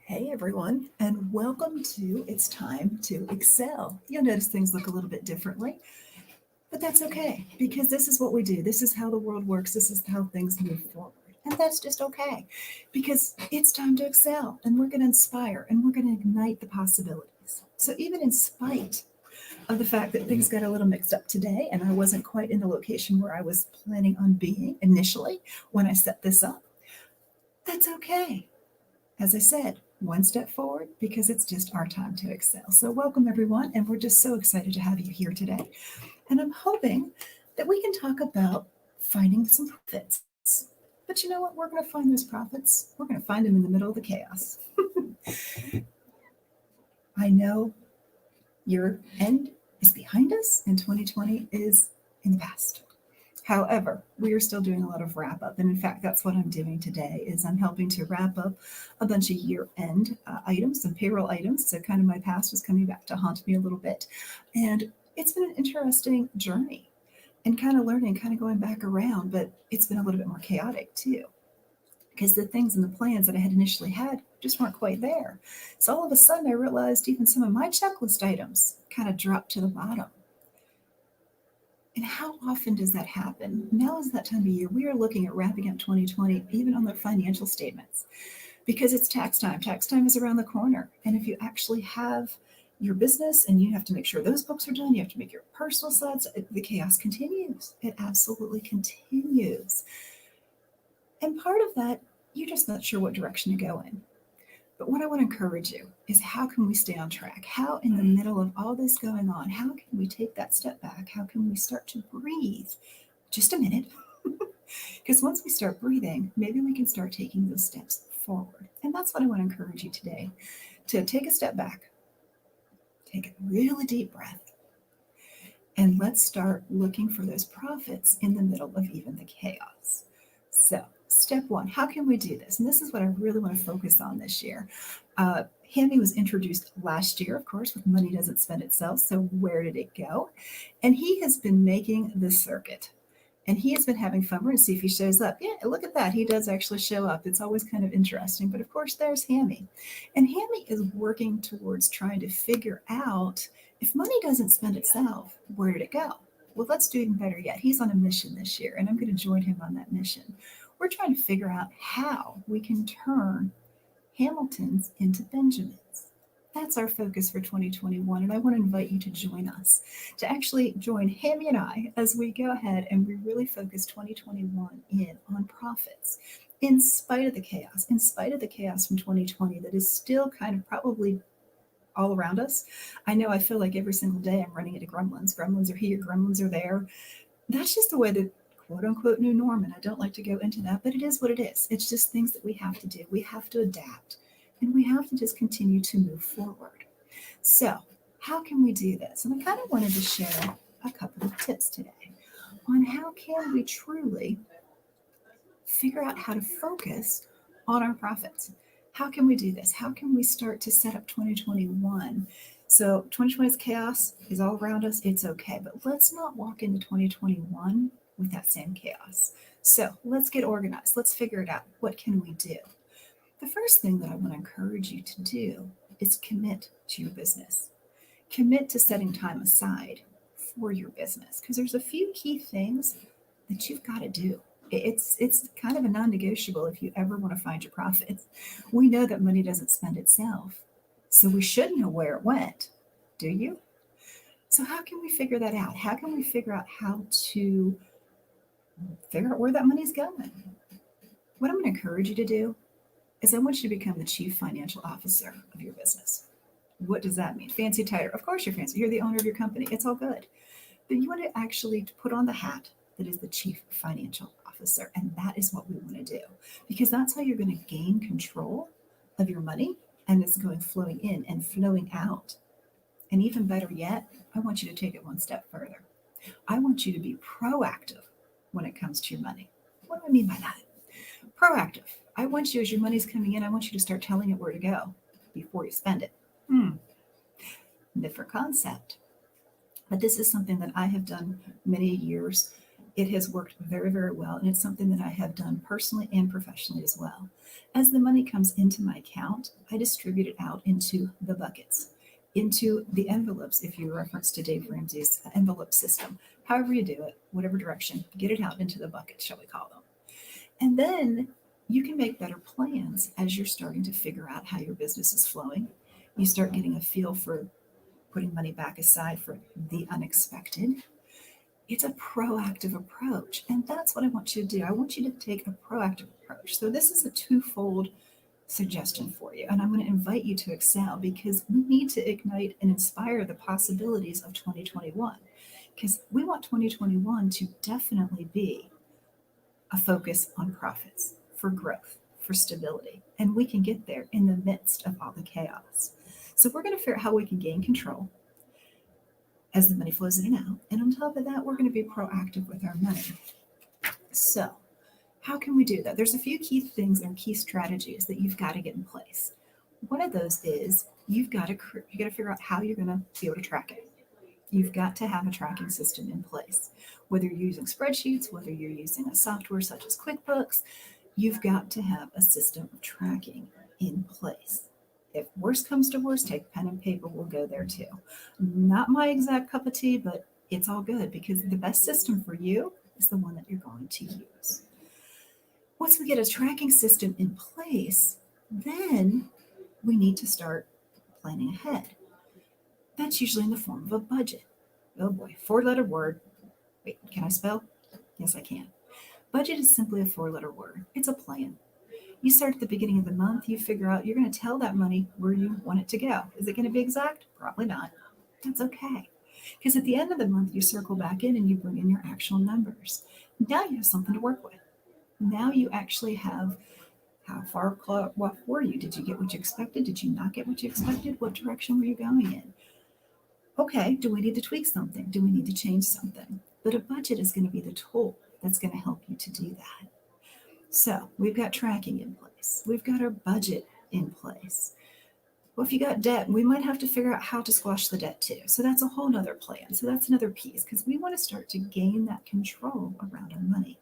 Hey everyone, and welcome to It's Time to Excel. You'll notice things look a little bit differently, but that's okay because this is what we do. This is how the world works. This is how things move forward. And that's just okay because it's time to excel and we're going to inspire and we're going to ignite the possibilities. So, even in spite of the fact that things got a little mixed up today and I wasn't quite in the location where I was planning on being initially when I set this up, that's okay. As I said, one step forward because it's just our time to excel. So, welcome everyone, and we're just so excited to have you here today. And I'm hoping that we can talk about finding some profits. But you know what? We're going to find those profits. We're going to find them in the middle of the chaos. I know your end is behind us and 2020 is in the past. However, we are still doing a lot of wrap up. And in fact, that's what I'm doing today is I'm helping to wrap up a bunch of year end items and payroll items. So kind of my past is coming back to haunt me a little bit. And it's been an interesting journey and kind of learning, kind of going back around, but it's been a little bit more chaotic too. Because the things and the plans that I had initially had just weren't quite there. So all of a sudden, I realized even some of my checklist items kind of dropped to the bottom. And how often does that happen? Now is that time of year. We are looking at wrapping up 2020, even on their financial statements, because it's tax time. Tax time is around the corner. And if you actually have your business and you have to make sure those books are done, you have to make your personal slides, the chaos continues. It absolutely continues. And part of that, you're just not sure what direction to go in. But what I want to encourage you is how can we stay on track? How, in the middle of all this going on, how can we take that step back? How can we start to breathe just a minute? Because once we start breathing, maybe we can start taking those steps forward. And that's what I want to encourage you today to take a step back, take a really deep breath, and let's start looking for those profits in the middle of even the chaos. So, step one, how can we do this? And this is what I really want to focus on this year. Hammy was introduced last year, of course, with Money Doesn't Spend Itself. So, where did it go? And he has been making the circuit. And he has been having fun. We're going to see if he shows up. Yeah, look at that. He does actually show up. It's always kind of interesting. But of course, there's Hammy. And Hammy is working towards trying to figure out if money doesn't spend itself, where did it go? Well, let's do even better yet. He's on a mission this year, and I'm going to join him on that mission. We're trying to figure out how we can turn Hamiltons into Benjamins. That's our focus for 2021, and I want to invite you to join us, to actually join Hammy and I as we go ahead and we really focus 2021 in on profits. In spite of the chaos, in spite of the chaos from 2020 that is still kind of probably all around us. I know I feel like every single day I'm running into gremlins. Gremlins are here, gremlins are there. That's just the way the quote unquote new norm. And I don't like to go into that, but it is what it is. It's just things that we have to do. We have to adapt and we have to just continue to move forward. So, how can we do this? And I kind of wanted to share a couple of tips today on how can we truly figure out how to focus on our profits. How can we do this? How can we start to set up 2021? So 2020's chaos is all around us. It's okay, but let's not walk into 2021 with that same chaos. So let's get organized. Let's figure it out. What can we do? The first thing that I want to encourage you to do is commit to your business. Commit to setting time aside for your business because there's a few key things that you've got to do. It's kind of a non-negotiable if you ever want to find your profits. We know that money doesn't spend itself, so we should know where it went. Do you? So how can we figure that out? How can we figure out how to figure out where that money's going? What I'm going to encourage you to do is I want you to become the chief financial officer of your business. What does that mean? Fancy title. Of course you're fancy. You're the owner of your company. It's all good. But you want to actually put on the hat that is the chief financial officer. And that is what we want to do because that's how you're going to gain control of your money and it's going flowing in and flowing out. And even better yet, I want you to take it one step further. I want you to be proactive when it comes to your money. What do I mean by that? Proactive. I want you, as your money's coming in, I want you to start telling it where to go before you spend it. Different concept. But this is something that I have done many years It has worked very, very well. And it's something that I have done personally and professionally as well. As the money comes into my account, I distribute it out into the buckets, into the envelopes, if you reference to Dave Ramsey's envelope system. However you do it, whatever direction, get it out into the buckets, shall we call them. And then you can make better plans as you're starting to figure out how your business is flowing. You start getting a feel for putting money back aside for the unexpected. It's a proactive approach. And that's what I want you to do. I want you to take a proactive approach. So this is a twofold suggestion for you. And I'm going to invite you to excel because we need to ignite and inspire the possibilities of 2021. Because we want 2021 to definitely be a focus on profits, for growth, for stability. And we can get there in the midst of all the chaos. So we're going to figure out how we can gain control as the money flows in and out. And on top of that, we're going to be proactive with our money. So how can we do that? There's a few key things and key strategies that you've got to get in place. One of those is you've got to figure out how you're going to be able to track it. You've got to have a tracking system in place. Whether you're using spreadsheets, whether you're using a software such as QuickBooks, you've got to have a system of tracking in place. If worst comes to worst, take pen and paper, we'll go there too. Not my exact cup of tea, but it's all good because the best system for you is the one that you're going to use. Once we get a tracking system in place, then we need to start planning ahead. That's usually in the form of a budget. Oh boy, 4-letter word. Wait, can I spell? Yes, I can. Budget is simply a 4-letter word. It's a plan. You start at the beginning of the month, you figure out you're going to tell that money where you want it to go. Is it going to be exact? Probably not. That's okay. Because at the end of the month, you circle back in and you bring in your actual numbers. Now you have something to work with. Now you actually have how far off were you? Did you get what you expected? Did you not get what you expected? What direction were you going in? Okay, do we need to tweak something? Do we need to change something? But a budget is going to be the tool that's going to help you to do that. So we've got tracking in place. We've got our budget in place. Well, if you got debt, we might have to figure out how to squash the debt too. So that's a whole nother plan. So that's another piece because we want to start to gain that control around our money.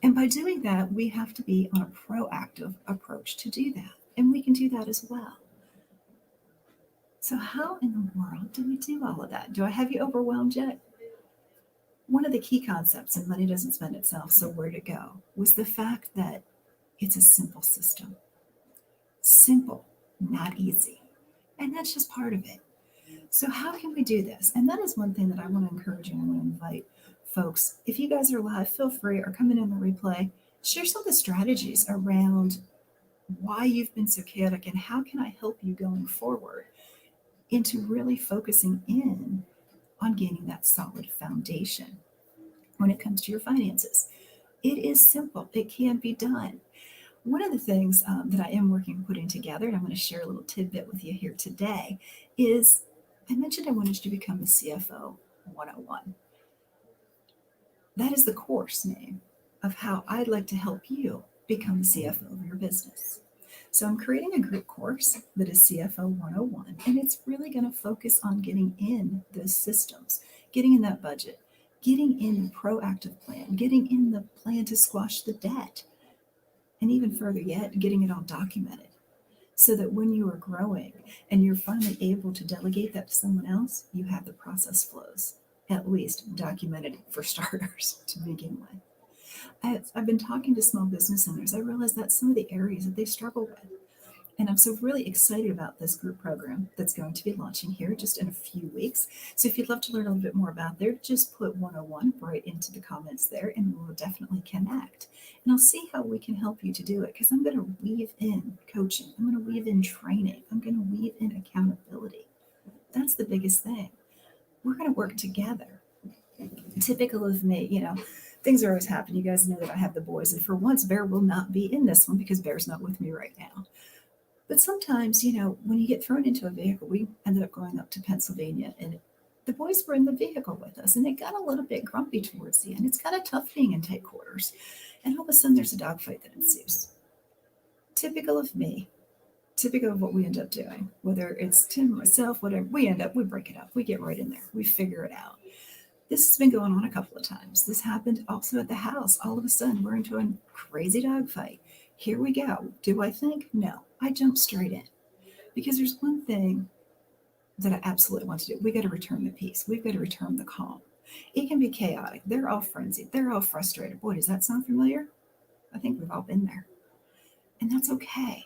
And by doing that, we have to be on a proactive approach to do that. And we can do that as well. So how in the world do we do all of that? Do I have you overwhelmed yet? One of the key concepts in Money Doesn't Spend Itself, So Where to Go, was the fact that it's a simple system. Simple, not easy. And that's just part of it. So how can we do this? And that is one thing that I want to encourage you and I want to invite folks. If you guys are live, feel free, or coming in the replay, share some of the strategies around why you've been so chaotic and how can I help you going forward into really focusing in on gaining that solid foundation when it comes to your finances. It is simple. It can be done. One of the things that I am putting together, and I'm going to share a little tidbit with you here today, is I mentioned I wanted you to become the CFO 101. That is the course name of how I'd like to help you become the CFO of your business. So I'm creating a group course that is CFO 101, and it's really going to focus on getting in those systems, getting in that budget, getting in the proactive plan, getting in the plan to squash the debt, and even further yet, getting it all documented so that when you are growing and you're finally able to delegate that to someone else, you have the process flows, at least documented for starters to begin with. I've been talking to small business owners. I realize that's some of the areas that they struggle with. And I'm so really excited about this group program that's going to be launching here just in a few weeks. So if you'd love to learn a little bit more about there, just put 101 right into the comments there and we'll definitely connect. And I'll see how we can help you to do it because I'm going to weave in coaching. I'm going to weave in training. I'm going to weave in accountability. That's the biggest thing. We're going to work together. Typical of me, things are always happening. You guys know that I have the boys. And for once, Bear will not be in this one because Bear's not with me right now. But sometimes, when you get thrown into a vehicle, we ended up going up to Pennsylvania and the boys were in the vehicle with us and they got a little bit grumpy towards the end. It's kind of tough being in tight quarters. And all of a sudden there's a dogfight that ensues. Typical of me, typical of what we end up doing, whether it's Tim, myself, whatever, we break it up. We get right in there. We figure it out. This has been going on a couple of times. This happened also at the house. All of a sudden, we're into a crazy dog fight. Here we go. Do I think? No. I jump straight in because there's one thing that I absolutely want to do. We got to return the peace. We've got to return the calm. It can be chaotic. They're all frenzied. They're all frustrated. Boy, does that sound familiar? I think we've all been there. And that's okay.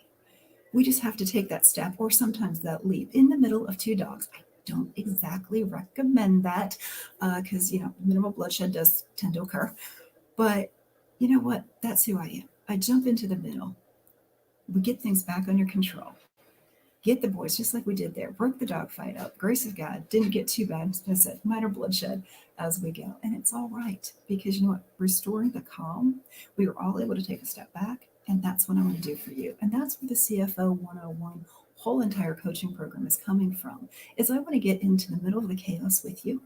We just have to take that step or sometimes that leap in the middle of two dogs. I don't exactly recommend that because, minimal bloodshed does tend to occur. But you know what? That's who I am. I jump into the middle. We get things back under control. Get the boys just like we did there. Broke the dog fight up. Grace of God. Didn't get too bad. As I said, minor bloodshed as we go. And it's all right because you know what? Restoring the calm, we were all able to take a step back. And that's what I'm going to do for you. And that's where the CFO 101 whole entire coaching program is coming from. Is I want to get into the middle of the chaos with you.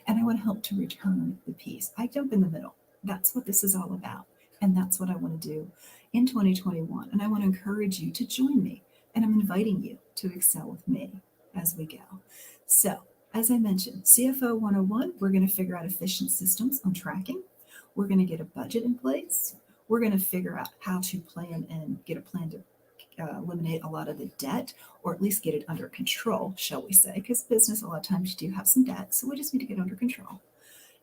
And I want to help to return the peace. I jump in the middle. That's what this is all about. And that's what I want to do in 2021. And I want to encourage you to join me. And I'm inviting you to excel with me as we go. So, as I mentioned, CFO 101, we're going to figure out efficient systems on tracking. We're going to get a budget in place. We're going to figure out how to plan and get a plan to eliminate a lot of the debt, or at least get it under control, shall we say, because business, a lot of times you do have some debt. So we just need to get under control.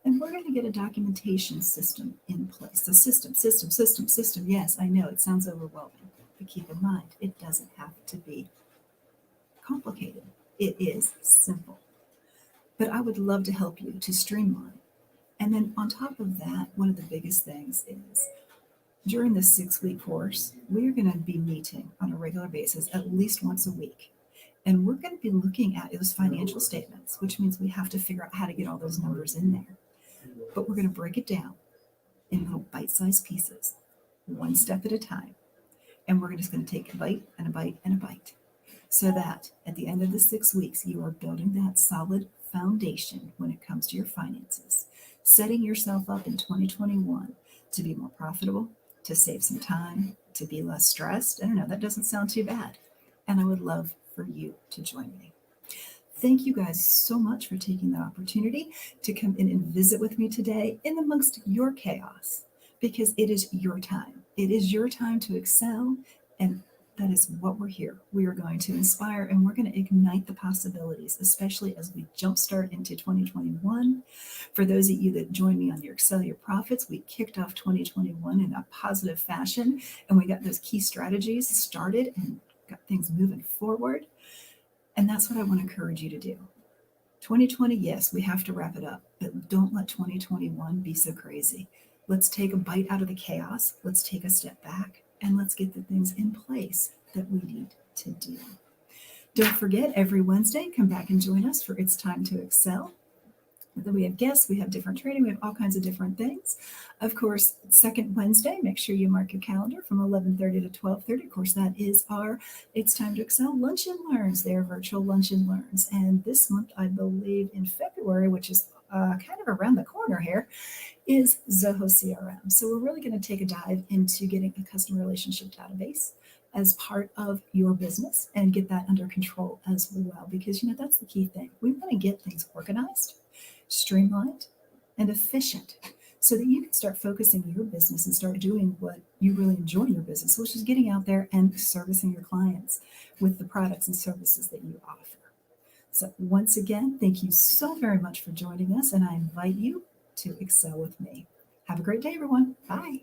And we're going to get a documentation system in place. So system. Yes, I know it sounds overwhelming, but keep in mind, it doesn't have to be complicated. It is simple. But I would love to help you to streamline. And then on top of that, one of the biggest things is during this 6-week course, we are going to be meeting on a regular basis at least once a week. And we're going to be looking at those financial statements, which means we have to figure out how to get all those numbers in there. But we're going to break it down in little bite-sized pieces, one step at a time. And we're just going to take a bite and a bite and a bite so that at the end of the 6 weeks, you are building that solid foundation when it comes to your finances, setting yourself up in 2021 to be more profitable, to save some time, to be less stressed. I don't know, that doesn't sound too bad. And I would love for you to join me. Thank you guys so much for taking the opportunity to come in and visit with me today in amongst your chaos, because it is your time. It is your time to excel, and that is what we're here. We are going to inspire and we're going to ignite the possibilities, especially as we jumpstart into 2021. For those of you that joined me on your Excel Your Profits, we kicked off 2021 in a positive fashion, and we got those key strategies started and got things moving forward. And that's what I want to encourage you to do. 2020, yes, we have to wrap it up, but don't let 2021 be so crazy. Let's take a bite out of the chaos. Let's take a step back and let's get the things in place that we need to do. Don't forget, every Wednesday, come back and join us for It's Time to Excel. Then we have guests, we have different training, we have all kinds of different things. Of course, second Wednesday, make sure you mark your calendar from 11:30 to 12:30. Of course, that is our It's Time to Excel Lunch and Learns, their virtual Lunch and Learns. And this month, I believe in February, which is kind of around the corner here, is Zoho CRM. So we're really going to take a dive into getting a customer relationship database as part of your business and get that under control as well, because that's the key thing. We want to get things organized, streamlined, and efficient so that you can start focusing your business and start doing what you really enjoy in your business, which is getting out there and servicing your clients with the products and services that you offer. So once again, thank you so very much for joining us, and I invite you to excel with me. Have a great day, everyone. Bye.